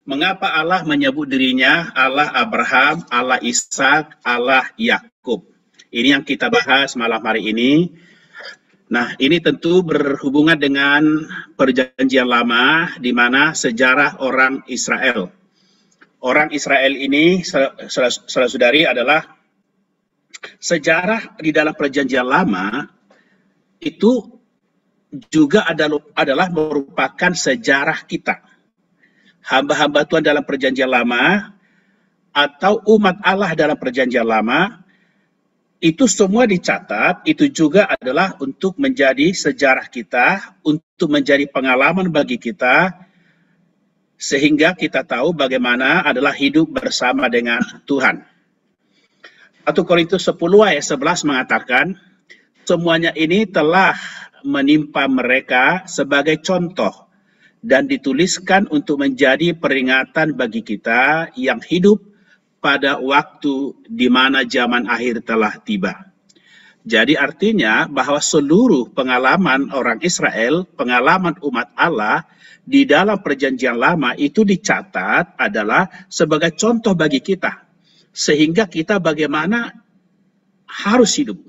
Mengapa Allah menyebut dirinya Allah Abraham, Allah Ishak, Allah Yakub? Ini yang kita bahas malam hari ini. Nah, ini tentu berhubungan dengan perjanjian lama, di mana sejarah orang Israel. Orang Israel ini, saudara-saudari, adalah sejarah di dalam perjanjian lama itu juga adalah merupakan sejarah kita. Hamba-hamba Tuhan dalam perjanjian lama atau umat Allah dalam perjanjian lama itu semua dicatat, itu juga adalah untuk menjadi sejarah kita, untuk menjadi pengalaman bagi kita, sehingga kita tahu bagaimana adalah hidup bersama dengan Tuhan. 1 Korintus 10 ayat 11 mengatakan, semuanya ini telah menimpa mereka sebagai contoh dan dituliskan untuk menjadi peringatan bagi kita yang hidup pada waktu di mana zaman akhir telah tiba. Jadi artinya bahwa seluruh pengalaman orang Israel, pengalaman umat Allah di dalam perjanjian lama itu dicatat adalah sebagai contoh bagi kita. Sehingga kita bagaimana harus hidup.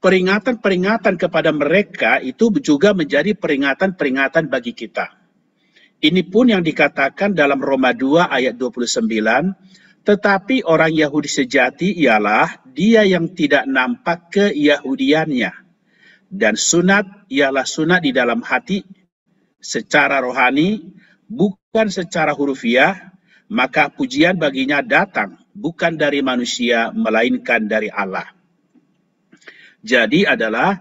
Peringatan-peringatan kepada mereka itu juga menjadi peringatan-peringatan bagi kita. Ini pun yang dikatakan dalam Roma 2 ayat 29, tetapi orang Yahudi sejati ialah dia yang tidak nampak keyahudiannya. Dan sunat ialah sunat di dalam hati secara rohani, bukan secara hurufiah, maka pujian baginya datang bukan dari manusia, melainkan dari Allah. Jadi adalah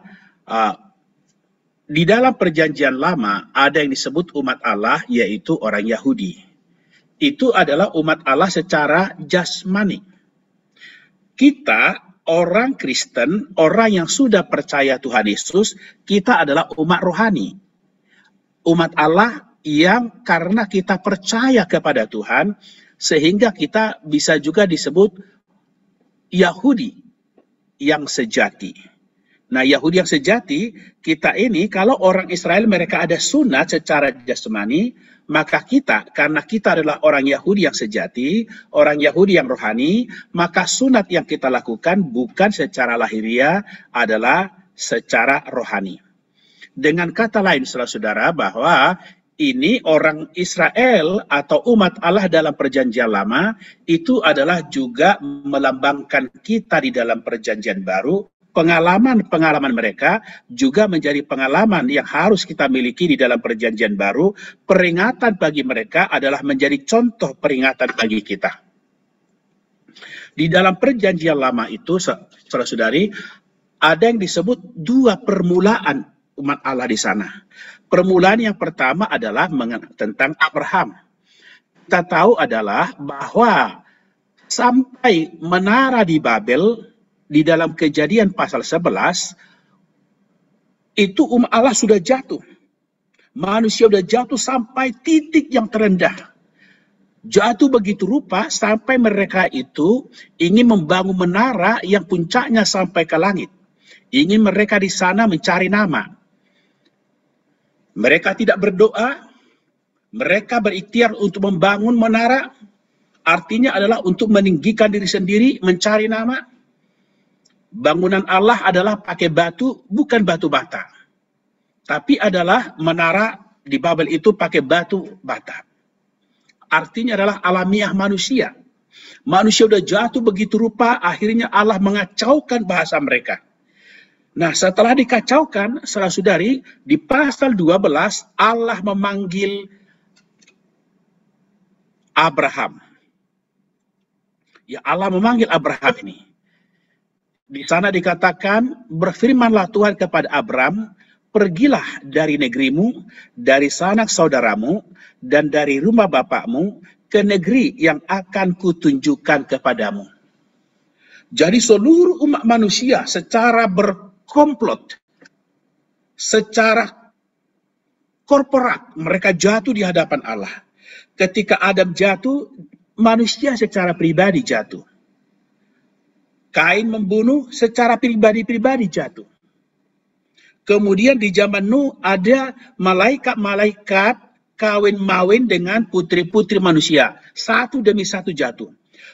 di dalam perjanjian lama ada yang disebut umat Allah, yaitu orang Yahudi. Itu adalah umat Allah secara jasmani. Kita, orang Kristen, orang yang sudah percaya Tuhan Yesus, kita adalah umat rohani. Umat Allah yang karena kita percaya kepada Tuhan, sehingga kita bisa juga disebut Yahudi yang sejati. Nah, Yahudi yang sejati, kita ini, kalau orang Israel mereka ada sunat secara jasmani, maka kita, karena kita adalah orang Yahudi yang sejati, orang Yahudi yang rohani, maka sunat yang kita lakukan bukan secara lahiriah, adalah secara rohani. Dengan kata lain, saudara-saudara, bahwa ini orang Israel atau umat Allah dalam perjanjian lama, itu adalah juga melambangkan kita di dalam perjanjian baru. Pengalaman-pengalaman mereka juga menjadi pengalaman yang harus kita miliki di dalam perjanjian baru. Peringatan bagi mereka adalah menjadi contoh peringatan bagi kita. Di dalam perjanjian lama itu, saudara-saudari, ada yang disebut dua permulaan umat Allah di sana. Permulaan yang pertama adalah tentang Abraham. Kita tahu adalah bahwa sampai menara di Babel, di dalam Kejadian pasal 11, itu umat Allah sudah jatuh. Manusia sudah jatuh sampai titik yang terendah. Jatuh begitu rupa sampai mereka itu ingin membangun menara yang puncaknya sampai ke langit. Ingin mereka di sana mencari nama. Mereka tidak berdoa, mereka berikhtiar untuk membangun menara, artinya adalah untuk meninggikan diri sendiri, mencari nama. Bangunan Allah adalah pakai batu, bukan batu bata. Tapi adalah menara di Babel itu pakai batu bata. Artinya adalah alamiah manusia. Manusia sudah jatuh begitu rupa, akhirnya Allah mengacaukan bahasa mereka. Nah, setelah dikacaukan, saudara-saudari, di pasal 12, Allah memanggil Abraham. Ya, Allah memanggil Abraham ini. Di sana dikatakan, berfirmanlah Tuhan kepada Abram, pergilah dari negerimu, dari sanak saudaramu, dan dari rumah bapakmu, ke negeri yang akan kutunjukkan kepadamu. Jadi seluruh umat manusia secara berkomplot, secara korporat, mereka jatuh di hadapan Allah. Ketika Adam jatuh, manusia secara pribadi jatuh. Kain membunuh secara pribadi-pribadi jatuh. Kemudian di zaman Nuh ada malaikat-malaikat kawin-mawin dengan putri-putri manusia. Satu demi satu jatuh.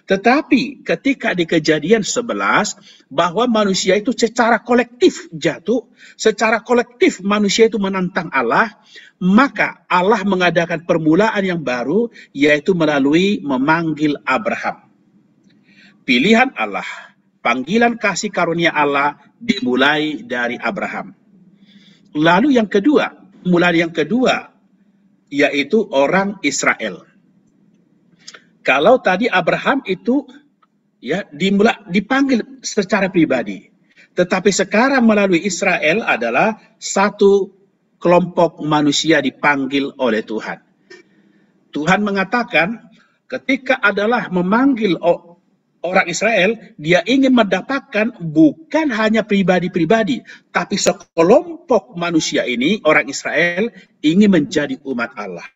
Tetapi ketika di Kejadian 11, bahwa manusia itu secara kolektif jatuh, secara kolektif manusia itu menantang Allah, maka Allah mengadakan permulaan yang baru, yaitu melalui memanggil Abraham. Pilihan Allah, panggilan kasih karunia Allah dimulai dari Abraham. Lalu yang kedua, yaitu orang Israel. Kalau tadi Abraham itu ya dipanggil secara pribadi, tetapi sekarang melalui Israel adalah satu kelompok manusia dipanggil oleh Tuhan. Tuhan mengatakan ketika adalah memanggil orang Israel, dia ingin mendapatkan bukan hanya pribadi-pribadi, tapi sekelompok manusia ini, orang Israel, ingin menjadi umat Allah.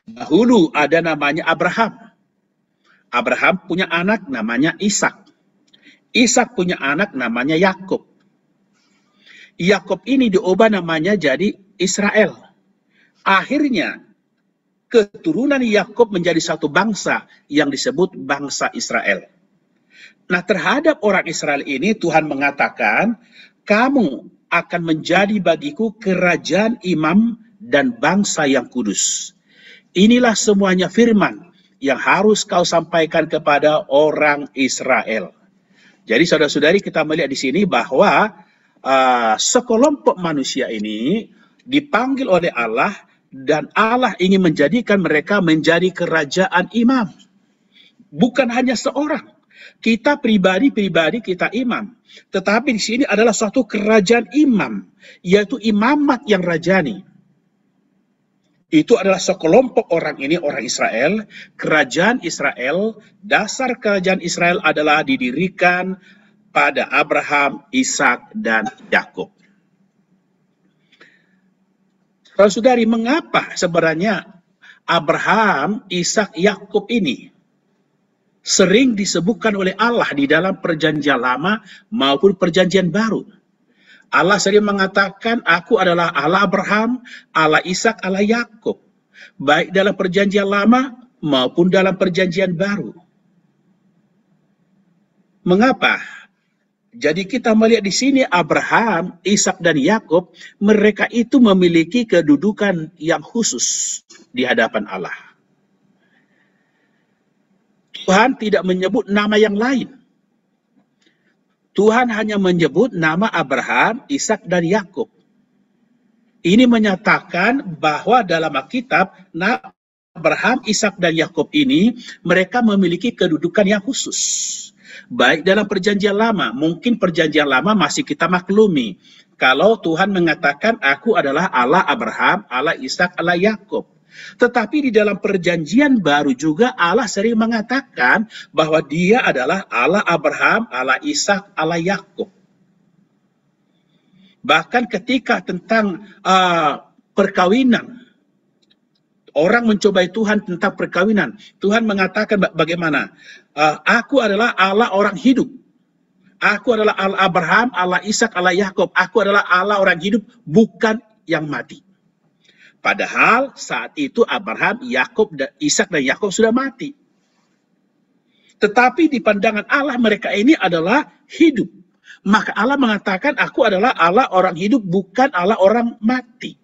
Dahulu ada namanya Abraham. Abraham punya anak namanya Ishak. Ishak punya anak namanya Yakub. Yakub ini diubah namanya jadi Israel. Akhirnya keturunan Yakub menjadi satu bangsa yang disebut bangsa Israel. Nah, terhadap orang Israel ini Tuhan mengatakan, kamu akan menjadi bagiku kerajaan imam dan bangsa yang kudus. Inilah semuanya firman yang harus kau sampaikan kepada orang Israel. Jadi saudara-saudari, kita melihat di sini bahwa sekelompok manusia ini dipanggil oleh Allah, dan Allah ingin menjadikan mereka menjadi kerajaan imam. Bukan hanya seorang. Kita pribadi-pribadi kita imam. Tetapi di sini adalah suatu kerajaan imam, yaitu imamat yang rajani. Itu adalah sekelompok orang ini, orang Israel. Kerajaan Israel, dasar kerajaan Israel adalah didirikan pada Abraham, Ishak, dan Yakub. Saudara-saudari, mengapa sebenarnya Abraham, Ishak, Yakub ini sering disebutkan oleh Allah di dalam perjanjian lama maupun perjanjian baru? Allah sering mengatakan, aku adalah Allah Abraham, Allah Ishak, Allah Yakub. Baik dalam perjanjian lama maupun dalam perjanjian baru. Mengapa? Jadi kita melihat di sini Abraham, Ishak, dan Yakub, mereka itu memiliki kedudukan yang khusus di hadapan Allah. Tuhan tidak menyebut nama yang lain. Tuhan hanya menyebut nama Abraham, Ishak, dan Yakub. Ini menyatakan bahwa dalam Alkitab, Abraham, Ishak, dan Yakub ini, mereka memiliki kedudukan yang khusus. Baik dalam perjanjian lama, mungkin perjanjian lama masih kita maklumi. Kalau Tuhan mengatakan, aku adalah Allah Abraham, Allah Ishak, Allah Yakub. Tetapi di dalam perjanjian baru juga Allah sering mengatakan bahwa dia adalah Allah Abraham, Allah Ishak, Allah Yakub. Bahkan ketika tentang perkawinan, orang mencobai Tuhan tentang perkawinan, Tuhan mengatakan bagaimana? Aku adalah Allah orang hidup. Aku adalah Allah Abraham, Allah Ishak, Allah Yakub. Aku adalah Allah orang hidup, bukan yang mati. Padahal saat itu Abraham, Yakub, Ishak, dan Yakub sudah mati. Tetapi di pandangan Allah mereka ini adalah hidup. Maka Allah mengatakan, aku adalah Allah orang hidup, bukan Allah orang mati.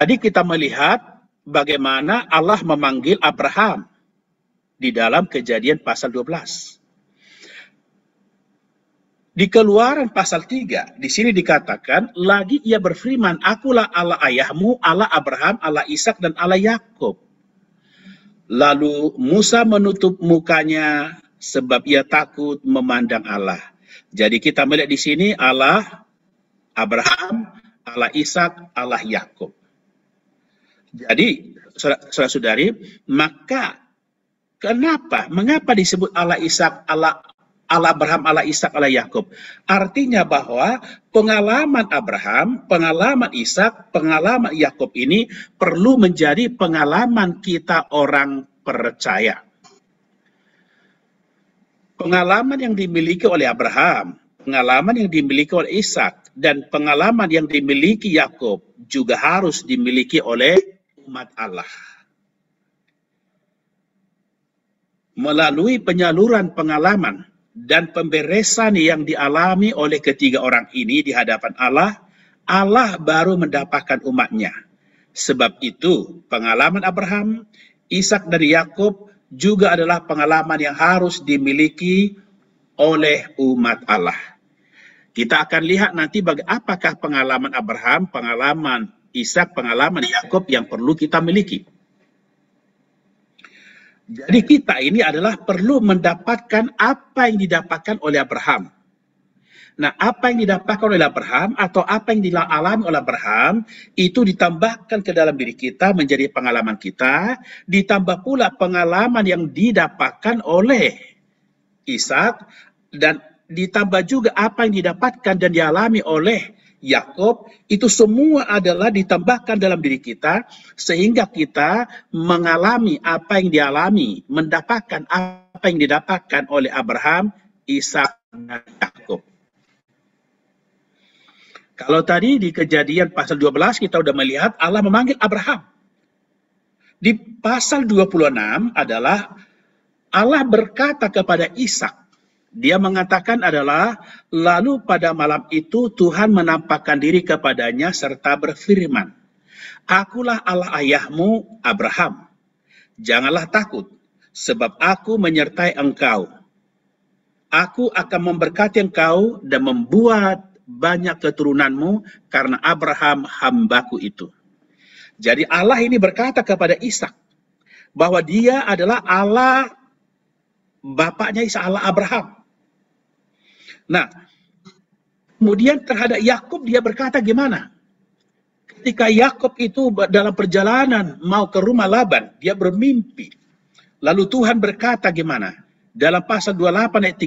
Tadi kita melihat bagaimana Allah memanggil Abraham di dalam Kejadian pasal 12. Di Keluaran pasal 3, di sini dikatakan, lagi ia berfirman, akulah Allah ayahmu, Allah Abraham, Allah Ishak, dan Allah Yakub. Lalu Musa menutup mukanya sebab ia takut memandang Allah. Jadi kita melihat di sini Allah Abraham, Allah Ishak, Allah Yakub. Jadi saudara-saudari, maka mengapa disebut Allah Ishak, Allah Abraham, Allah Ishak, Allah Yakub? Artinya bahwa pengalaman Abraham, pengalaman Ishak, pengalaman Yakub ini perlu menjadi pengalaman kita orang percaya. Pengalaman yang dimiliki oleh Abraham, pengalaman yang dimiliki oleh Ishak, dan pengalaman yang dimiliki Yakub juga harus dimiliki oleh umat Allah. Melalui penyaluran pengalaman dan pemberesan yang dialami oleh ketiga orang ini di hadapan Allah, Allah baru mendapatkan umatnya. Sebab itu, pengalaman Abraham, Ishak dan Yakub juga adalah pengalaman yang harus dimiliki oleh umat Allah. Kita akan lihat nanti apakah pengalaman Abraham, pengalaman Ishak, pengalaman Yakub yang perlu kita miliki. Jadi kita ini adalah perlu mendapatkan apa yang didapatkan oleh Abraham. Nah, apa yang didapatkan oleh Abraham atau apa yang dialami oleh Abraham itu ditambahkan ke dalam diri kita menjadi pengalaman kita, ditambah pula pengalaman yang didapatkan oleh Ishak, dan ditambah juga apa yang didapatkan dan dialami oleh Yakub, itu semua adalah ditambahkan dalam diri kita sehingga kita mengalami apa yang dialami, mendapatkan apa yang didapatkan oleh Abraham, Ishak dan Yakub. Kalau tadi di Kejadian pasal 12 kita sudah melihat Allah memanggil Abraham. Di pasal 26 adalah Allah berkata kepada Ishak. Dia mengatakan adalah, lalu pada malam itu Tuhan menampakkan diri kepadanya serta berfirman, Akulah Allah ayahmu Abraham. Janganlah takut, sebab aku menyertai engkau. Aku akan memberkati engkau dan membuat banyak keturunanmu karena Abraham hambaku itu. Jadi Allah ini berkata kepada Ishak bahwa dia adalah Allah bapaknya Ishak, Allah Abraham. Nah, kemudian terhadap Yakub dia berkata gimana? Ketika Yakub itu dalam perjalanan mau ke rumah Laban, dia bermimpi. Lalu Tuhan berkata gimana? Dalam pasal 28 ayat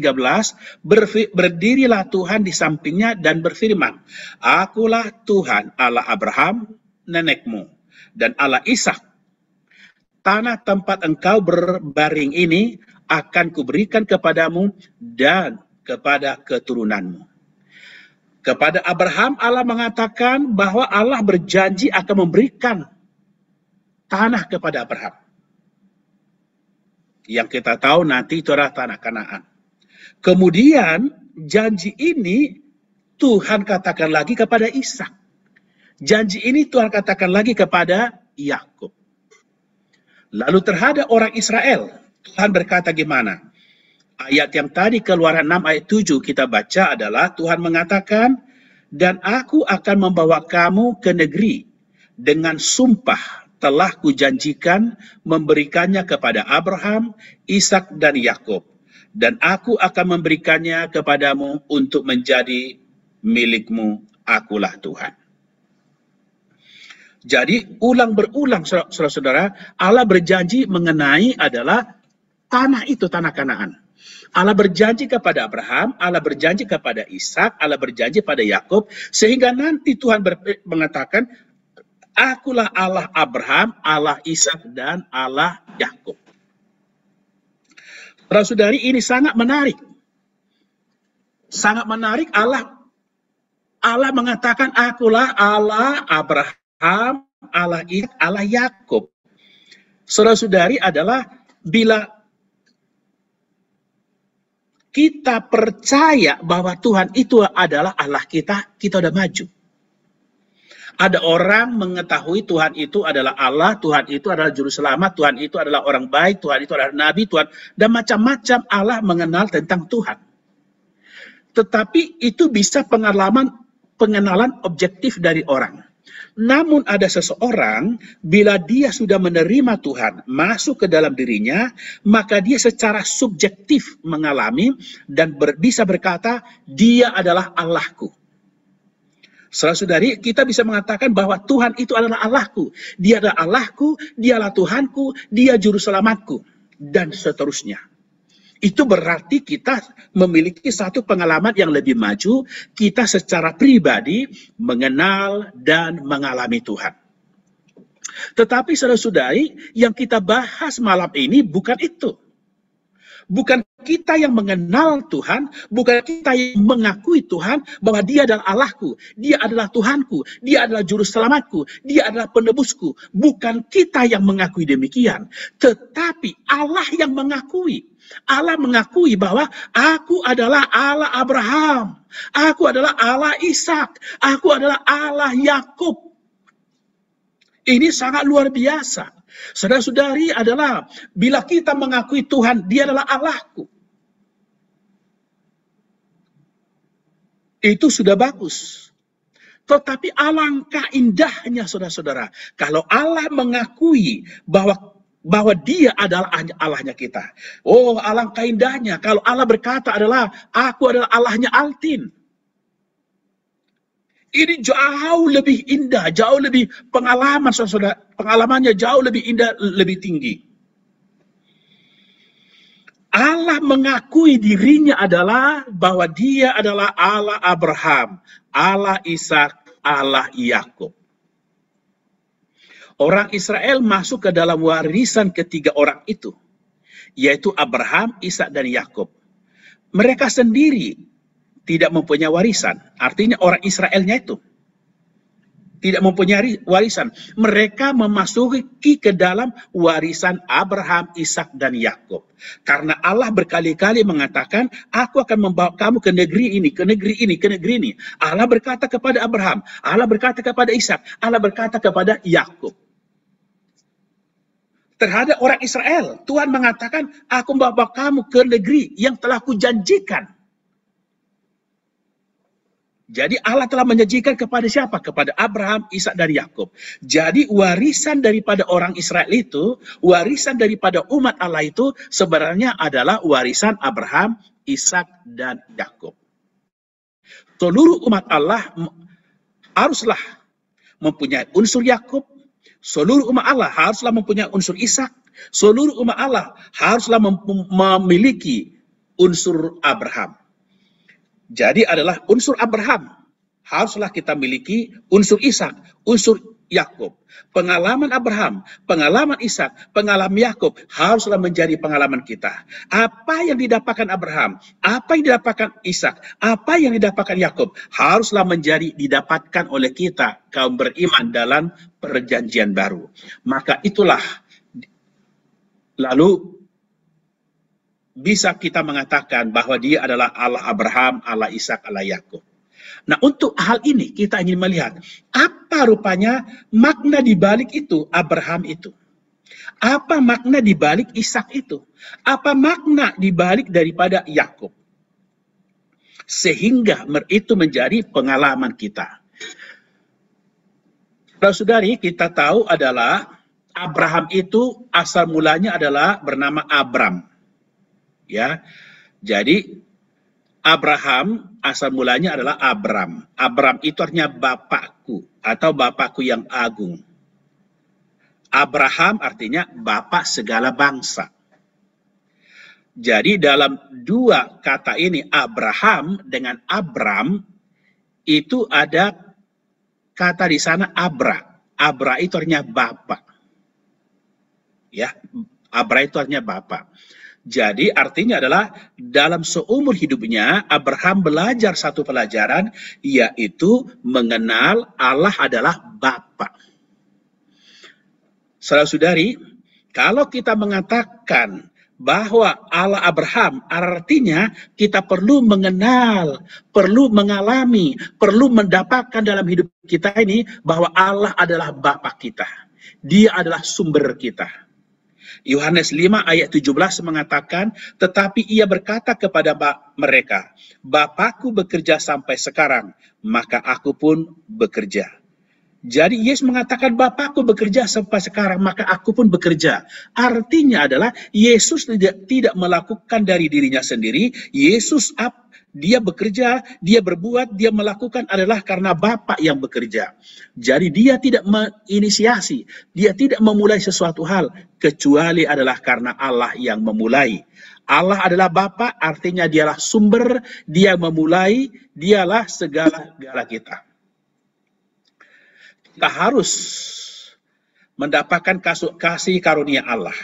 13, berdirilah Tuhan di sampingnya dan berfirman, Akulah Tuhan Allah Abraham, nenekmu, dan Allah Ishak. Tanah tempat engkau berbaring ini akan kuberikan kepadamu dan kepada keturunanmu. Kepada Abraham Allah mengatakan bahwa Allah berjanji akan memberikan tanah kepada Abraham. Yang kita tahu nanti itu adalah tanah Kanaan. Kemudian janji ini Tuhan katakan lagi kepada Ishak. Janji ini Tuhan katakan lagi kepada Yakub. Lalu terhadap orang Israel, Tuhan berkata gimana? Ayat yang tadi Keluaran 6 ayat 7 kita baca adalah Tuhan mengatakan, dan aku akan membawa kamu ke negeri dengan sumpah telah kujanjikan memberikannya kepada Abraham, Ishak dan Yakub, dan aku akan memberikannya kepadamu untuk menjadi milikmu, akulah Tuhan. Jadi ulang berulang saudara-saudara, Allah berjanji mengenai adalah tanah itu, tanah Kanaan. Allah berjanji kepada Abraham, Allah berjanji kepada Ishak, Allah berjanji pada Yakub, sehingga nanti Tuhan mengatakan, Akulah Allah Abraham, Allah Ishak, dan Allah Yakub. Saudara-saudari, ini sangat menarik. Sangat menarik, Allah mengatakan, Akulah Allah Abraham, Allah Ishak, Allah Yakub. Saudara-saudari adalah bila kita percaya bahwa Tuhan itu adalah Allah kita, kita udah maju. Ada orang mengetahui Tuhan itu adalah Allah, Tuhan itu adalah juru selamat, Tuhan itu adalah orang baik, Tuhan itu adalah nabi, Tuhan, dan macam-macam Allah mengenal tentang Tuhan. Tetapi itu bisa pengenalan objektif dari orang. Namun ada seseorang, bila dia sudah menerima Tuhan masuk ke dalam dirinya, maka dia secara subjektif mengalami dan bisa berkata, dia adalah Allahku. Saudara-saudari, kita bisa mengatakan bahwa Tuhan itu adalah Allahku. Dia adalah Allahku, dia adalah Tuhanku, dia juru selamatku, dan seterusnya. Itu berarti kita memiliki satu pengalaman yang lebih maju, kita secara pribadi mengenal dan mengalami Tuhan. Tetapi saudara-saudari, yang kita bahas malam ini bukan itu. Bukan kita yang mengenal Tuhan, bukan kita yang mengakui Tuhan bahwa Dia adalah Allahku, Dia adalah Tuhanku, Dia adalah juru selamatku, Dia adalah penebusku. Bukan kita yang mengakui demikian, tetapi Allah yang mengakui. Allah mengakui bahwa aku adalah Allah Abraham, aku adalah Allah Ishak, aku adalah Allah Yakub. Ini sangat luar biasa. Saudara-saudari, adalah bila kita mengakui Tuhan, Dia adalah Allahku. Itu sudah bagus. Tetapi alangkah indahnya, saudara-saudara, kalau Allah mengakui bahwa Dia adalah Allahnya kita. Oh, alangkah indahnya kalau Allah berkata aku adalah Allahnya Altin. Ini jauh lebih indah, jauh lebih pengalaman, saudara. Pengalamannya jauh lebih indah, lebih tinggi. Allah mengakui dirinya adalah bahwa Dia adalah Allah Abraham, Allah Ishak, Allah Yakub. Orang Israel masuk ke dalam warisan ketiga orang itu, yaitu Abraham, Ishak, dan Yakub. Mereka sendiri tidak mempunyai warisan. Artinya orang Israelnya itu tidak mempunyai warisan. Mereka memasuki ke dalam warisan Abraham, Ishak, dan Yakub. Karena Allah berkali-kali mengatakan, aku akan membawa kamu ke negeri ini, ke negeri ini, ke negeri ini. Allah berkata kepada Abraham, Allah berkata kepada Ishak, Allah berkata kepada Yakub. Terhadap orang Israel, Tuhan mengatakan, aku membawa kamu ke negeri yang telah kujanjikan. Jadi Allah telah menjanjikan kepada siapa? Kepada Abraham, Ishak, dan Yakub. Jadi warisan daripada orang Israel itu, warisan daripada umat Allah itu sebenarnya adalah warisan Abraham, Ishak, dan Yakub. Seluruh umat Allah haruslah mempunyai unsur Yakub, seluruh umat Allah haruslah mempunyai unsur Ishak, seluruh umat Allah haruslah memiliki unsur Abraham. Jadi adalah unsur Abraham, haruslah kita miliki unsur Ishak, unsur Yakub. Pengalaman Abraham, pengalaman Ishak, pengalaman Yakub haruslah menjadi pengalaman kita. Apa yang didapatkan Abraham, apa yang didapatkan Ishak, apa yang didapatkan Yakub haruslah menjadi didapatkan oleh kita kaum beriman dalam perjanjian baru. Maka itulah lalu bisa kita mengatakan bahwa Dia adalah Allah Abraham, Allah Ishak, Allah Yakub. Nah, untuk hal ini kita ingin melihat apa rupanya makna di balik itu Abraham itu. Apa makna di balik Ishak itu? Apa makna di balik daripada Yakub? Sehingga itu menjadi pengalaman kita. Saudara-saudari, kita tahu adalah Abraham itu asal mulanya adalah bernama Abram. Ya, jadi Abraham asal mulanya adalah Abram. Abram itu artinya bapakku atau bapakku yang agung. Abraham artinya bapak segala bangsa. Jadi dalam dua kata ini Abraham dengan Abram itu ada kata di sana Abra. Abra itu artinya bapak. Ya, Abra itu artinya bapak. Jadi artinya adalah dalam seumur hidupnya Abraham belajar satu pelajaran, yaitu mengenal Allah adalah Bapa. Saudara-saudari, kalau kita mengatakan bahwa Allah Abraham, artinya kita perlu mengenal, perlu mengalami, perlu mendapatkan dalam hidup kita ini bahwa Allah adalah Bapa kita. Dia adalah sumber kita. Yohanes 5 ayat 17 mengatakan, tetapi ia berkata kepada mereka, Bapakku bekerja sampai sekarang, maka aku pun bekerja. Jadi Yesus mengatakan, Bapakku bekerja sampai sekarang, maka aku pun bekerja. Artinya adalah Yesus tidak melakukan dari dirinya sendiri. Yesus dia bekerja, dia berbuat, dia melakukan adalah karena Bapa yang bekerja. Jadi dia tidak menginisiasi, dia tidak memulai sesuatu hal, kecuali adalah karena Allah yang memulai. Allah adalah Bapa, artinya dialah sumber, dia memulai, dialah segala-gala kita. Kita harus mendapatkan kasih karunia Allah.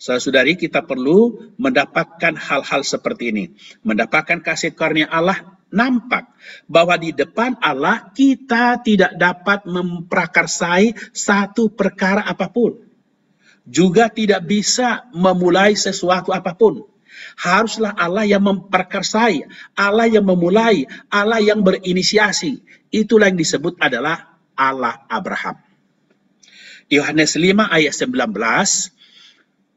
Saudara-saudari, kita perlu mendapatkan hal-hal seperti ini. Mendapatkan kasih karunia Allah, nampak bahwa di depan Allah kita tidak dapat memprakarsai satu perkara apapun. Juga tidak bisa memulai sesuatu apapun. Haruslah Allah yang memperkarsai, Allah yang memulai, Allah yang berinisiasi. Itulah yang disebut adalah Allah Abraham. Yohanes 5 ayat 19,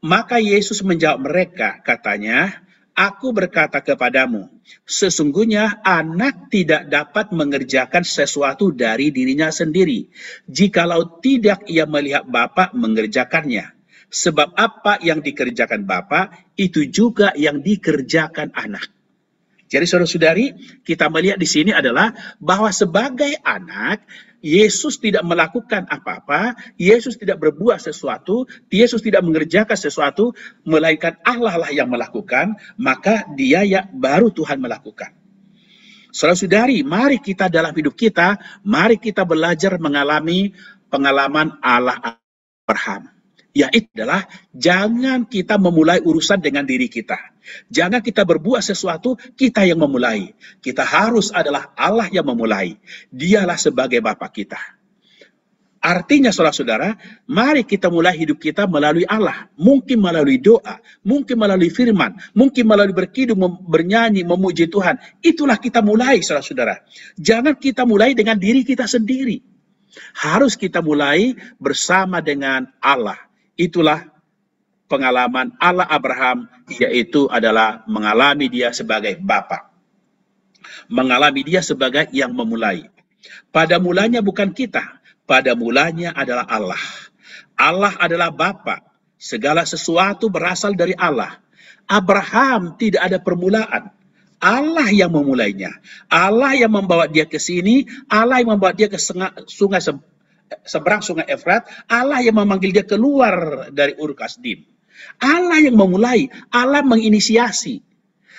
maka Yesus menjawab mereka, katanya, aku berkata kepadamu, sesungguhnya anak tidak dapat mengerjakan sesuatu dari dirinya sendiri, jikalau tidak ia melihat Bapa mengerjakannya. Sebab apa yang dikerjakan Bapa, itu juga yang dikerjakan anak. Jadi saudara-saudari, kita melihat di sini adalah bahwa sebagai anak, Yesus tidak melakukan apa-apa, Yesus tidak berbuat sesuatu, Yesus tidak mengerjakan sesuatu, melainkan Allah lah yang melakukan, maka dia ya baru Tuhan melakukan. Saudara-saudari, mari kita dalam hidup kita, mari kita belajar mengalami pengalaman Allah Abraham. Yaitu adalah jangan kita memulai urusan dengan diri kita. Jangan kita berbuat sesuatu, kita yang memulai. Kita harus adalah Allah yang memulai. Dialah sebagai Bapa kita. Artinya saudara-saudara, mari kita mulai hidup kita melalui Allah. Mungkin melalui doa, mungkin melalui firman, mungkin melalui berkidung, bernyanyi, memuji Tuhan. Itulah kita mulai saudara-saudara. Jangan kita mulai dengan diri kita sendiri. Harus kita mulai bersama dengan Allah. Itulah pengalaman Allah Abraham, yaitu adalah mengalami dia sebagai Bapa. Mengalami dia sebagai yang memulai. Pada mulanya bukan kita, pada mulanya adalah Allah. Allah adalah Bapa. Segala sesuatu berasal dari Allah. Abraham tidak ada permulaan. Allah yang memulainya. Allah yang membawa dia ke sini, Allah yang membawa dia ke sungai seberang sungai Efrat, Allah yang memanggil dia keluar dari Ur Kasdim. Allah yang memulai, Allah menginisiasi.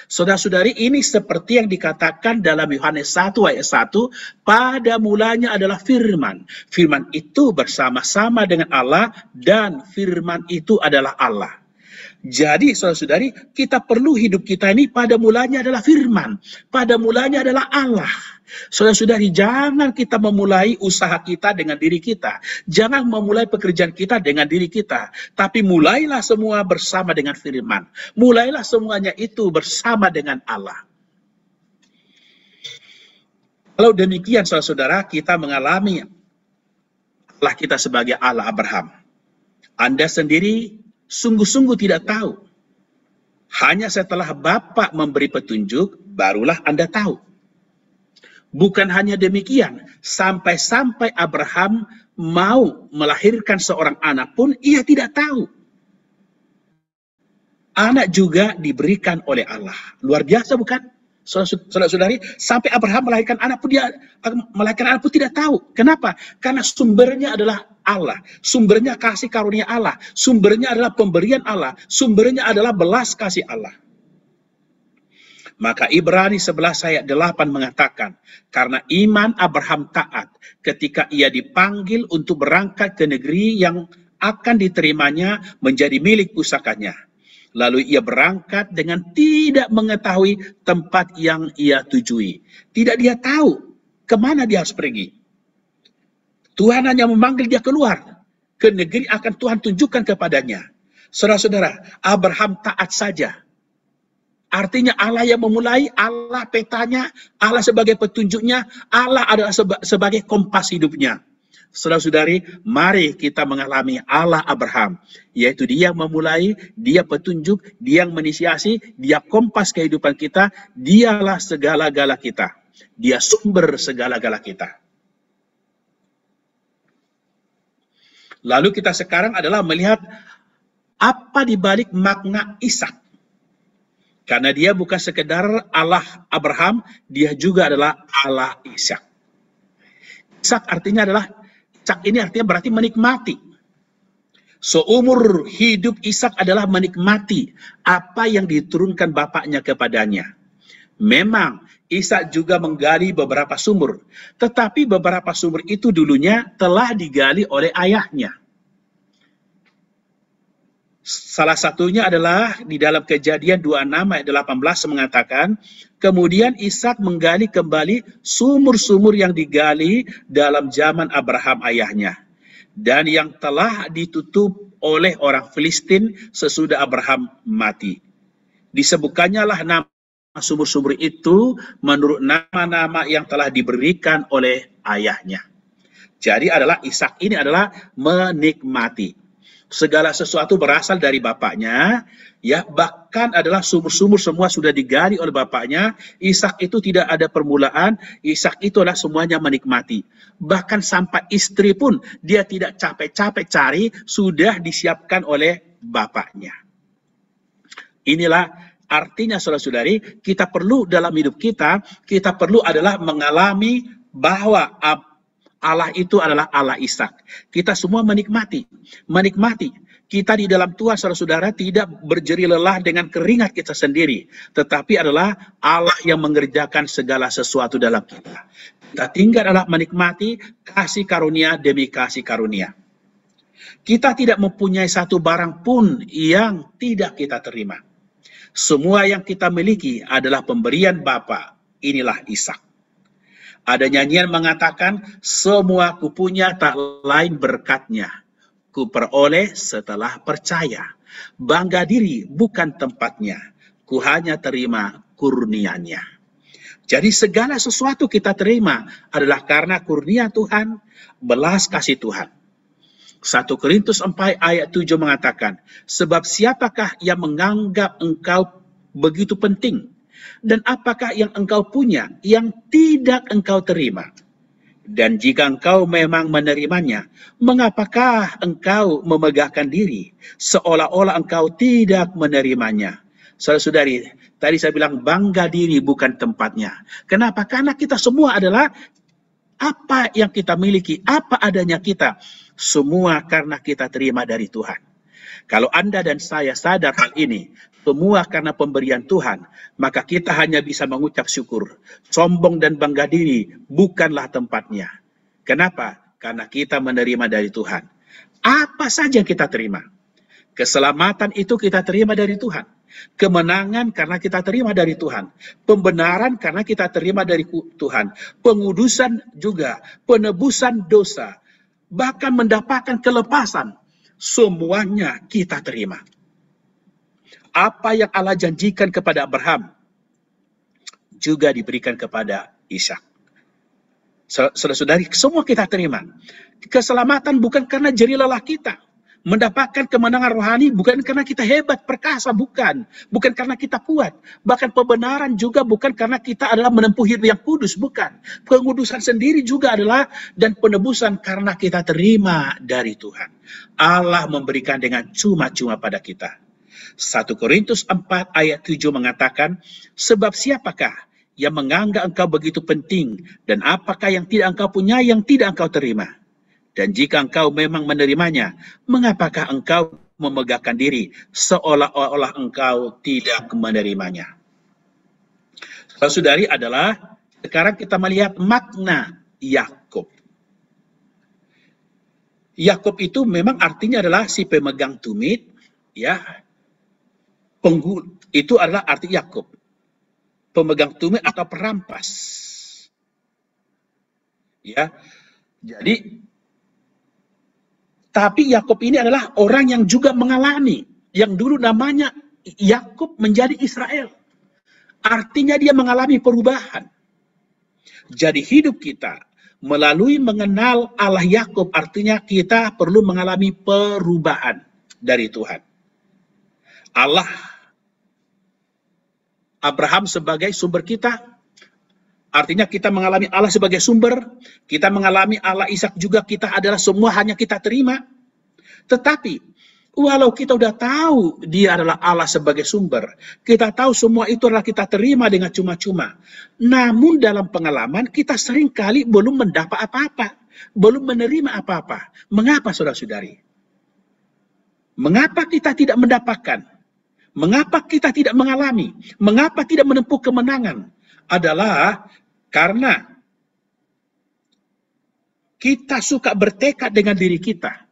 Saudara-saudari, ini seperti yang dikatakan dalam Yohanes 1 ayat 1, pada mulanya adalah firman. Firman itu bersama-sama dengan Allah dan firman itu adalah Allah. Jadi saudara-saudari, kita perlu hidup kita ini pada mulanya adalah firman. Pada mulanya adalah Allah. Saudara-saudari, jangan kita memulai usaha kita dengan diri kita. Jangan memulai pekerjaan kita dengan diri kita. Tapi mulailah semua bersama dengan firman. Mulailah semuanya itu bersama dengan Allah. Kalau demikian saudara-saudara, kita mengalami Allah kita sebagai Allah Abraham. Anda sendiri sungguh-sungguh tidak tahu. Hanya setelah Bapa memberi petunjuk, barulah Anda tahu. Bukan hanya demikian, sampai-sampai Abraham mau melahirkan seorang anak pun ia tidak tahu. Anak juga diberikan oleh Allah. Luar biasa bukan? Saudara-saudari, sampai Abraham melahirkan anak pun tidak tahu. Kenapa? Karena sumbernya adalah Allah. Sumbernya kasih karunia Allah. Sumbernya adalah pemberian Allah. Sumbernya adalah belas kasih Allah. Maka Ibrani 11 ayat 8 mengatakan, karena iman Abraham taat ketika ia dipanggil untuk berangkat ke negeri yang akan diterimanya menjadi milik pusakanya. Lalu ia berangkat dengan tidak mengetahui tempat yang ia tujui. Tidak dia tahu kemana dia harus pergi. Tuhan hanya memanggil dia keluar ke negeri akan Tuhan tunjukkan kepadanya. Saudara-saudara, Abraham taat saja. Artinya Allah yang memulai, Allah petanya, Allah sebagai petunjuknya, Allah adalah sebagai kompas hidupnya. Saudara-saudari, mari kita mengalami Allah Abraham, yaitu dia yang memulai, dia petunjuk, dia yang menginisiasi, dia kompas kehidupan kita, dialah segala-gala kita. Dia sumber segala-gala kita. Lalu kita sekarang adalah melihat apa dibalik makna Ishak. Karena dia bukan sekedar Allah Abraham, dia juga adalah Allah Ishak. Ishak ini artinya berarti menikmati. Seumur hidup Ishak adalah menikmati apa yang diturunkan bapaknya kepadanya. Memang Ishak juga menggali beberapa sumur, tetapi beberapa sumur itu dulunya telah digali oleh ayahnya. Salah satunya adalah di dalam Kejadian 26 ayat 18 mengatakan, kemudian Ishak menggali kembali sumur-sumur yang digali dalam zaman Abraham ayahnya, dan yang telah ditutup oleh orang Filistin sesudah Abraham mati. Disebutkannya lah nama sumur-sumur itu menurut nama-nama yang telah diberikan oleh ayahnya. Jadi adalah Ishak ini adalah menikmati. Segala sesuatu berasal dari bapaknya, ya, bahkan adalah sumur-sumur semua sudah digali oleh bapaknya. Ishak itu tidak ada permulaan, Ishak itu adalah semuanya menikmati. Bahkan sampai istri pun dia tidak capek-capek cari, sudah disiapkan oleh bapaknya. Inilah artinya, saudara-saudari, kita perlu dalam hidup kita perlu adalah mengalami bahwa Allah itu adalah Allah Ishak. Kita semua menikmati. Kita di dalam Tuhan, saudara-saudara, tidak berjeri lelah dengan keringat kita sendiri, tetapi adalah Allah yang mengerjakan segala sesuatu dalam kita. Kita tinggal adalah menikmati kasih karunia demi kasih karunia. Kita tidak mempunyai satu barang pun yang tidak kita terima. Semua yang kita miliki adalah pemberian Bapa. Inilah Ishak. Ada nyanyian mengatakan, semua kupunya tak lain berkatnya, ku peroleh setelah percaya. Bangga diri bukan tempatnya, ku hanya terima kurnianya. Jadi segala sesuatu kita terima adalah karena kurnia Tuhan, belas kasih Tuhan. 1 Korintus 4 ayat 7 mengatakan, sebab siapakah yang menganggap engkau begitu penting? Dan apakah yang engkau punya yang tidak engkau terima? Dan jika engkau memang menerimanya, mengapakah engkau memegahkan diri seolah-olah engkau tidak menerimanya? Saudara-saudari, tadi saya bilang bangga diri bukan tempatnya. Kenapa? Karena kita semua adalah apa yang kita miliki, apa adanya kita, semua karena kita terima dari Tuhan. Kalau Anda dan saya sadar hal ini, semua karena pemberian Tuhan, maka kita hanya bisa mengucap syukur. Sombong dan bangga diri bukanlah tempatnya. Kenapa? Karena kita menerima dari Tuhan. Apa saja yang kita terima. Keselamatan itu kita terima dari Tuhan. Kemenangan karena kita terima dari Tuhan. Pembenaran karena kita terima dari Tuhan. Pengudusan juga. Penebusan dosa. Bahkan mendapatkan kelepasan. Semuanya kita terima. Apa yang Allah janjikan kepada Abraham juga diberikan kepada Ishak. Saudara-saudari, semua kita terima. Keselamatan bukan karena jerih lelah kita. Mendapatkan kemenangan rohani bukan karena kita hebat, perkasa, bukan. Bukan karena kita kuat. Bahkan pembenaran juga bukan karena kita adalah menempuh hidup yang kudus, bukan. Pengudusan sendiri juga adalah, dan penebusan karena kita terima dari Tuhan. Allah memberikan dengan cuma-cuma pada kita. 1 Korintus 4 ayat 7 mengatakan, sebab siapakah yang menganggap engkau begitu penting, dan apakah yang tidak engkau punya yang tidak engkau terima? Dan jika engkau memang menerimanya, mengapakah engkau memegahkan diri seolah-olah engkau tidak menerimanya? Saudari, adalah sekarang kita melihat makna Yakub. Yakub itu memang artinya adalah si pemegang tumit, ya. Itu adalah arti Yakub. Pemegang tumit atau perampas. Ya. Jadi tapi Yakub ini adalah orang yang juga mengalami, yang dulu namanya Yakub menjadi Israel. Artinya dia mengalami perubahan. Jadi hidup kita melalui mengenal Allah Yakub, artinya kita perlu mengalami perubahan dari Tuhan. Allah Abraham sebagai sumber kita, artinya kita mengalami Allah sebagai sumber, kita mengalami Allah Ishak juga, kita adalah semua hanya kita terima. Tetapi walau kita udah tahu dia adalah Allah sebagai sumber, kita tahu semua itu adalah kita terima dengan cuma-cuma, namun dalam pengalaman kita seringkali belum mendapat apa-apa, belum menerima apa-apa. Mengapa, saudara-saudari? Mengapa kita tidak mendapatkan? Mengapa kita tidak mengalami? Mengapa tidak menempuh kemenangan? Adalah karena kita suka bertekad dengan diri kita.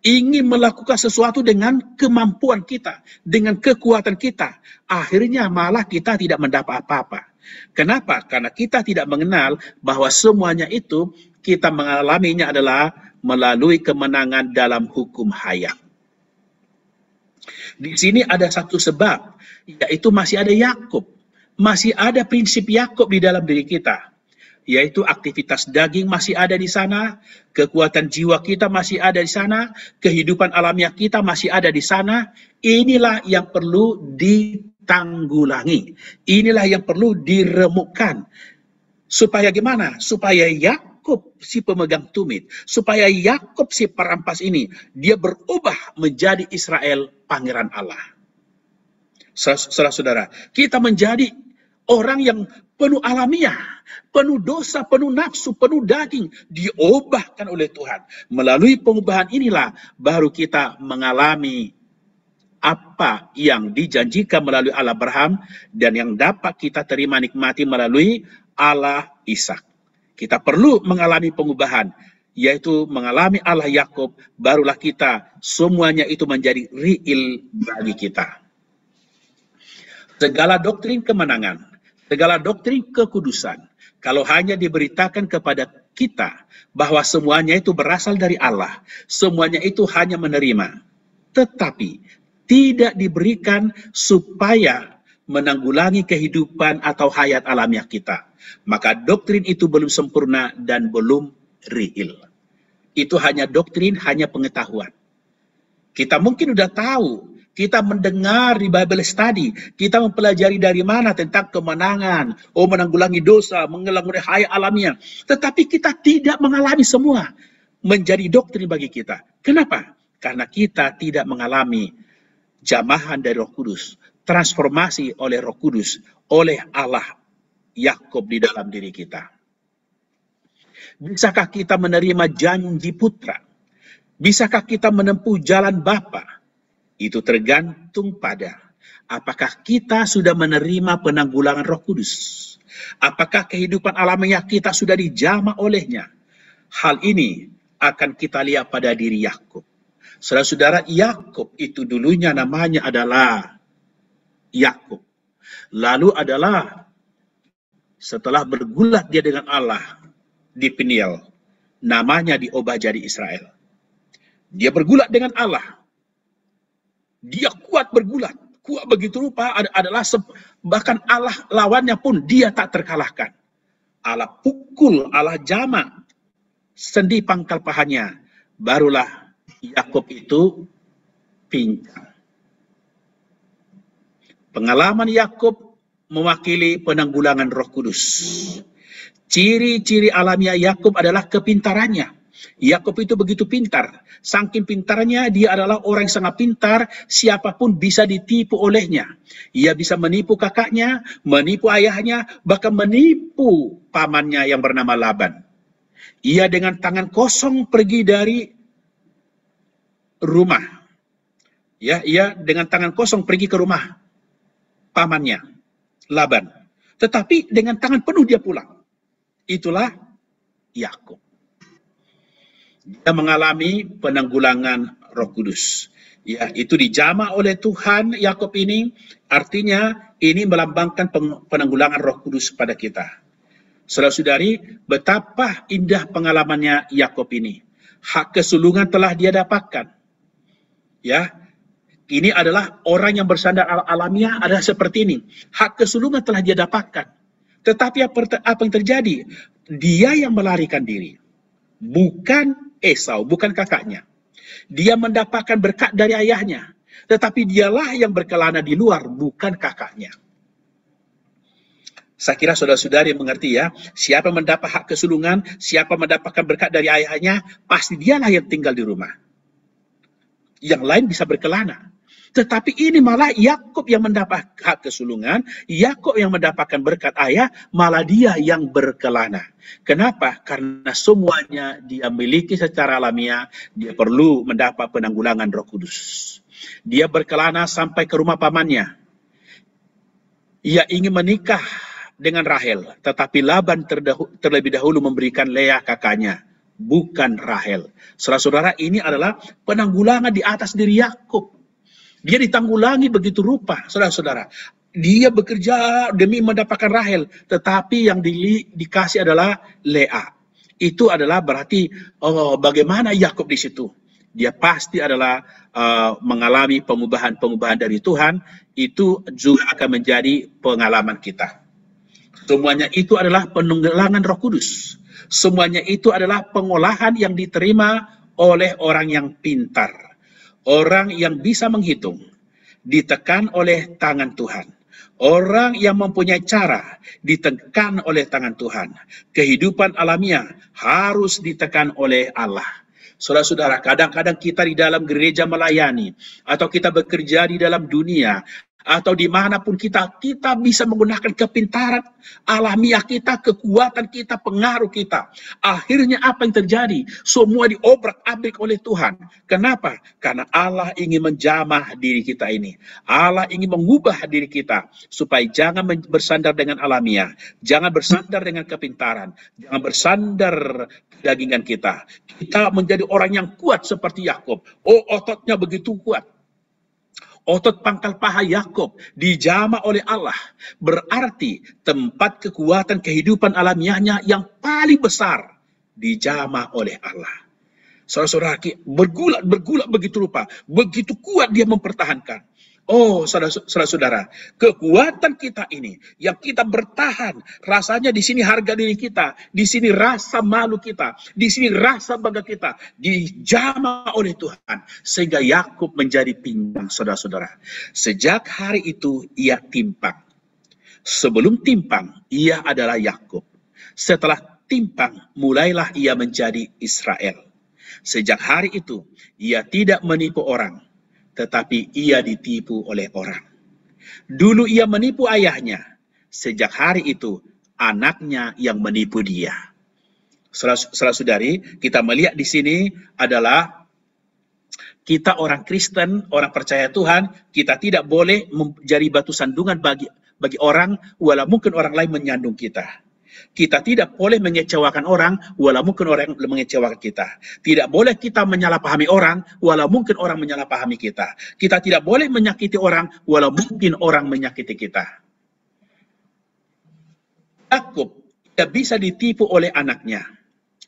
ingin melakukan sesuatu dengan kemampuan kita, dengan kekuatan kita. Akhirnya malah kita tidak mendapat apa-apa. Kenapa? Karena kita tidak mengenal bahwa semuanya itu kita mengalaminya adalah melalui kemenangan dalam hukum hayat. Di sini ada satu sebab, yaitu masih ada Yakub. Masih ada prinsip Yakub di dalam diri kita, yaitu aktivitas daging masih ada di sana, kekuatan jiwa kita masih ada di sana, kehidupan alamiah kita masih ada di sana. Inilah yang perlu ditanggulangi. Inilah yang perlu diremukkan. Supaya gimana? Supaya Yakub si pemegang tumit, supaya Yakub si perampas ini, dia berubah menjadi Israel, pangeran Allah. Saudara-saudara, kita menjadi orang yang penuh alamiah, penuh dosa, penuh nafsu, penuh daging, diubahkan oleh Tuhan. Melalui pengubahan inilah baru kita mengalami apa yang dijanjikan melalui Allah Abraham dan yang dapat kita terima nikmati melalui Allah Ishak. Kita perlu mengalami pengubahan, yaitu mengalami Allah Yakub, barulah kita semuanya itu menjadi real bagi kita. Segala doktrin kemenangan, segala doktrin kekudusan, kalau hanya diberitakan kepada kita bahwa semuanya itu berasal dari Allah, semuanya itu hanya menerima, tetapi tidak diberikan supaya menanggulangi kehidupan atau hayat alamiah kita, maka doktrin itu belum sempurna dan belum real. Itu hanya doktrin, hanya pengetahuan. Kita mungkin sudah tahu, kita mendengar di Bible study, kita mempelajari dari mana tentang kemenangan, menanggulangi dosa, menanggulangi hayat alamiah, tetapi kita tidak mengalami semua menjadi doktrin bagi kita. Kenapa? Karena kita tidak mengalami jamahan dari Roh Kudus, transformasi oleh Roh Kudus, oleh Allah Yakub di dalam diri kita. Bisakah kita menerima janji putra? Bisakah kita menempuh jalan Bapa? Itu tergantung pada apakah kita sudah menerima penanggulangan Roh Kudus. Apakah kehidupan alamiah kita sudah dijamah olehnya? Hal ini akan kita lihat pada diri Yakub. Saudara-saudara, Yakub itu dulunya namanya adalah Yakub. Lalu adalah setelah bergulat dia dengan Allah di Peniel, namanya diubah jadi Israel. Dia bergulat dengan Allah. Dia kuat bergulat. Kuat begitu rupa adalah bahkan Allah lawannya pun dia tak terkalahkan. Allah pukul, Allah jamak sendi pangkal pahanya. Barulah Yakub itu pincang. Pengalaman Yakub mewakili penanggulangan Roh Kudus. Ciri-ciri alamiah Yakub adalah kepintarannya. Yakub itu begitu pintar. Saking pintarnya, dia adalah orang yang sangat pintar, siapapun bisa ditipu olehnya. Ia bisa menipu kakaknya, menipu ayahnya, bahkan menipu pamannya yang bernama Laban. Ia dengan tangan kosong pergi dari rumah. Ya, ia dengan tangan kosong pergi ke rumah pamannya, Laban. Tetapi dengan tangan penuh dia pulang. Itulah Yakub. Dia mengalami penanggulangan Roh Kudus. Ya, itu dijamah oleh Tuhan Yakub ini, artinya ini melambangkan penanggulangan Roh Kudus pada kita. Saudara-saudari, betapa indah pengalamannya Yakub ini. Hak kesulungan telah dia dapatkan. Ya, ini adalah orang yang bersandar alamiah adalah seperti ini. Hak kesulungan telah dia dapatkan. Tetapi apa yang terjadi? Dia yang melarikan diri. Bukan Esau, bukan kakaknya. Dia mendapatkan berkat dari ayahnya. Tetapi dialah yang berkelana di luar, bukan kakaknya. Saya kira saudara-saudari mengerti ya. Siapa mendapat hak kesulungan, siapa mendapatkan berkat dari ayahnya, pasti dialah yang tinggal di rumah. Yang lain bisa berkelana. Tetapi ini malah Yakub yang mendapat hak kesulungan, Yakub yang mendapatkan berkat ayah, malah dia yang berkelana. Kenapa? Karena semuanya dia miliki secara alamiah, dia perlu mendapat penanggulangan Roh Kudus. Dia berkelana sampai ke rumah pamannya. Ia ingin menikah dengan Rahel, tetapi Laban terlebih dahulu memberikan Leah kakaknya bukan Rahel. Saudara-saudara, ini adalah penanggulangan di atas diri Yakub. Dia ditanggulangi begitu rupa, saudara-saudara. Dia bekerja demi mendapatkan Rahel, tetapi yang dikasih adalah Lea. Itu adalah berarti bagaimana Yakub di situ. Dia pasti adalah mengalami pengubahan-pengubahan dari Tuhan. Itu juga akan menjadi pengalaman kita. Semuanya itu adalah penunggangan Roh Kudus. Semuanya itu adalah pengolahan yang diterima oleh orang yang pintar. Orang yang bisa menghitung, ditekan oleh tangan Tuhan. Orang yang mempunyai cara, ditekan oleh tangan Tuhan. Kehidupan alamiah harus ditekan oleh Allah. Saudara-saudara, kadang-kadang kita di dalam gereja melayani, atau kita bekerja di dalam dunia, atau dimanapun kita bisa menggunakan kepintaran alamiah kita, kekuatan kita, pengaruh kita. Akhirnya apa yang terjadi? Semua diobrak-abrik oleh Tuhan. Kenapa? Karena Allah ingin menjamah diri kita ini. Allah ingin mengubah diri kita supaya jangan bersandar dengan alamiah, jangan bersandar dengan kepintaran, jangan bersandar kedagingan kita. Kita menjadi orang yang kuat seperti Yakub. Oh, ototnya begitu kuat. Otot pangkal paha Yakub dijamah oleh Allah. Berarti tempat kekuatan kehidupan alamiahnya yang paling besar dijamah oleh Allah. Saudara-saudara, bergulat begitu rupa. Begitu kuat dia mempertahankan. Oh, saudara-saudara, kekuatan kita ini yang kita bertahan, rasanya di sini harga diri kita, di sini rasa malu kita, di sini rasa bangga kita dijamah oleh Tuhan sehingga Yakub menjadi pincang, saudara-saudara. Sejak hari itu ia timpang. Sebelum timpang, ia adalah Yakub. Setelah timpang, mulailah ia menjadi Israel. Sejak hari itu, ia tidak menipu orang, tetapi ia ditipu oleh orang. Dulu ia menipu ayahnya, sejak hari itu anaknya yang menipu dia. Saudara-saudari, kita melihat di sini adalah kita orang Kristen, orang percaya Tuhan, kita tidak boleh menjadi batu sandungan bagi orang, walau mungkin orang lain menyandung kita. Kita tidak boleh mengecewakan orang, walau mungkin orang mengecewakan kita. Tidak boleh kita menyalahpahami orang, walau mungkin orang menyalahpahami kita. Kita tidak boleh menyakiti orang, walau mungkin orang menyakiti kita. Yakub tidak bisa ditipu oleh anaknya.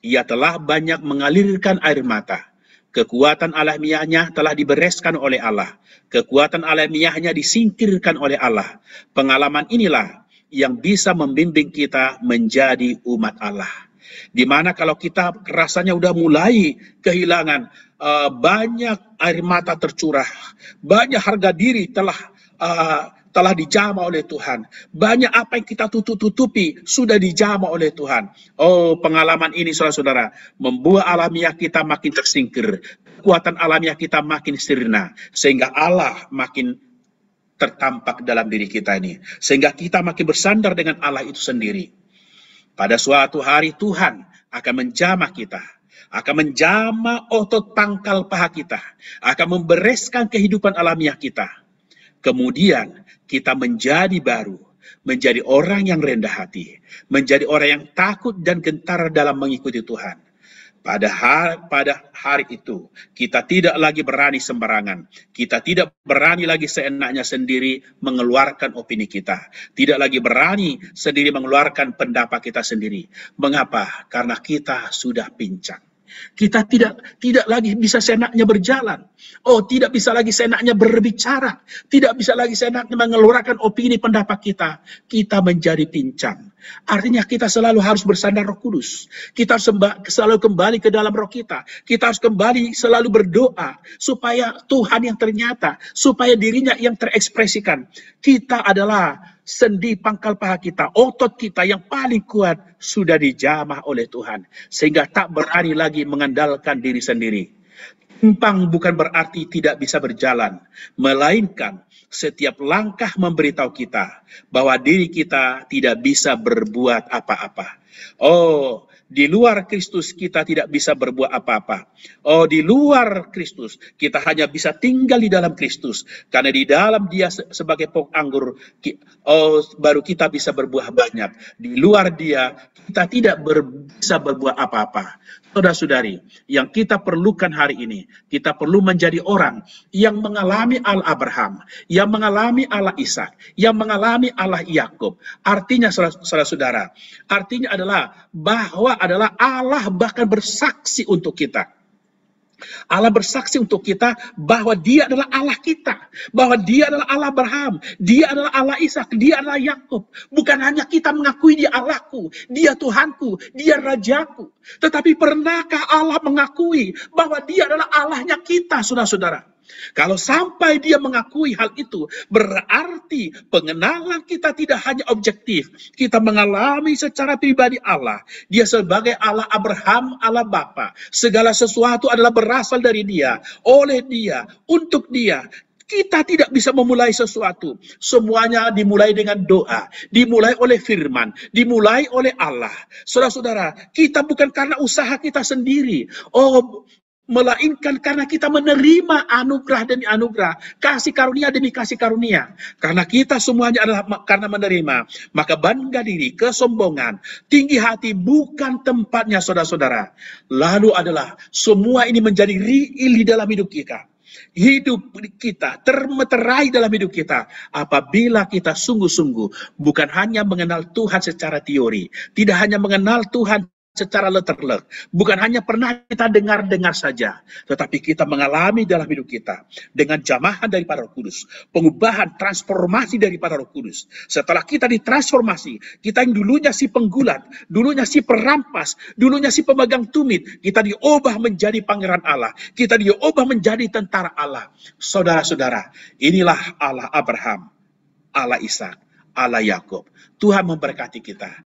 Ia telah banyak mengalirkan air mata. Kekuatan alamiahnya telah dibereskan oleh Allah. Kekuatan alamiahnya disingkirkan oleh Allah. Pengalaman inilah yang bisa membimbing kita menjadi umat Allah. Dimana kalau kita rasanya udah mulai kehilangan, banyak air mata tercurah, banyak harga diri telah dijamah oleh Tuhan, banyak apa yang kita tutupi sudah dijamah oleh Tuhan. Oh, pengalaman ini saudara-saudara membuat alamiah kita makin tersingkir, kekuatan alamiah kita makin sirna, sehingga Allah makin tertampak dalam diri kita ini. Sehingga kita makin bersandar dengan Allah itu sendiri. Pada suatu hari Tuhan akan menjamah kita. Akan menjamah otot pangkal paha kita. Akan membereskan kehidupan alamiah kita. Kemudian kita menjadi baru. Menjadi orang yang rendah hati. Menjadi orang yang takut dan gentar dalam mengikuti Tuhan. Pada hari itu, kita tidak lagi berani sembarangan. Kita tidak berani lagi seenaknya sendiri mengeluarkan opini kita. Tidak lagi berani sendiri mengeluarkan pendapat kita sendiri. Mengapa? Karena kita sudah pincang. Kita tidak lagi bisa seenaknya berjalan. Oh, tidak bisa lagi seenaknya berbicara. Tidak bisa lagi seenaknya mengeluarkan opini pendapat kita. Kita menjadi pincang. Artinya kita selalu harus bersandar Roh Kudus. Kita harus selalu kembali ke dalam roh kita. Kita harus kembali selalu berdoa supaya Tuhan yang ternyata, supaya dirinya yang terekspresikan. Kita adalah sendi pangkal paha kita, otot kita yang paling kuat sudah dijamah oleh Tuhan. Sehingga tak berani lagi mengandalkan diri sendiri. Timpang bukan berarti tidak bisa berjalan, melainkan setiap langkah memberitahu kita bahwa diri kita tidak bisa berbuat apa-apa. Oh, di luar Kristus kita tidak bisa berbuat apa-apa. Oh, di luar Kristus kita hanya bisa tinggal di dalam Kristus. Karena di dalam Dia sebagai pokok anggur, baru kita bisa berbuah banyak. Di luar Dia kita tidak bisa berbuat apa-apa. saudara-saudari, yang kita perlukan hari ini, kita perlu menjadi orang yang mengalami Allah Abraham, yang mengalami Allah Ishak, yang mengalami Allah Yakub. Artinya saudara-saudara, artinya adalah bahwa adalah Allah bahkan bersaksi untuk kita. Allah bersaksi untuk kita bahwa Dia adalah Allah kita, bahwa Dia adalah Allah Abraham, Dia adalah Allah Ishak, Dia adalah Yakub. Bukan hanya kita mengakui Dia Allahku, Dia Tuhanku, Dia Rajaku, tetapi pernahkah Allah mengakui bahwa Dia adalah Allahnya kita, saudara-saudara? Kalau sampai dia mengakui hal itu, berarti pengenalan kita tidak hanya objektif. Kita mengalami secara pribadi Allah. Dia sebagai Allah Abraham, Allah Bapa. Segala sesuatu adalah berasal dari Dia, oleh Dia, untuk Dia. Kita tidak bisa memulai sesuatu. Semuanya dimulai dengan doa, dimulai oleh firman, dimulai oleh Allah. Saudara-saudara, kita bukan karena usaha kita sendiri. Melainkan karena kita menerima anugerah demi anugerah, kasih karunia demi kasih karunia. Karena kita semuanya adalah karena menerima, maka bangga diri, kesombongan, tinggi hati bukan tempatnya, saudara-saudara. Lalu adalah semua ini menjadi riil di dalam hidup kita. Hidup kita termeterai dalam hidup kita apabila kita sungguh-sungguh bukan hanya mengenal Tuhan secara teori, tidak hanya mengenal Tuhan secara letterlek, bukan hanya pernah kita dengar-dengar saja, tetapi kita mengalami dalam hidup kita dengan jamahan daripada Roh Kudus, pengubahan, transformasi daripada Roh Kudus. Setelah kita ditransformasi, kita yang dulunya si penggulat, dulunya si perampas, dulunya si pemegang tumit, kita diubah menjadi pangeran Allah, kita diubah menjadi tentara Allah. Saudara-saudara, inilah Allah Abraham, Allah Ishak, Allah Yakub. Tuhan memberkati kita.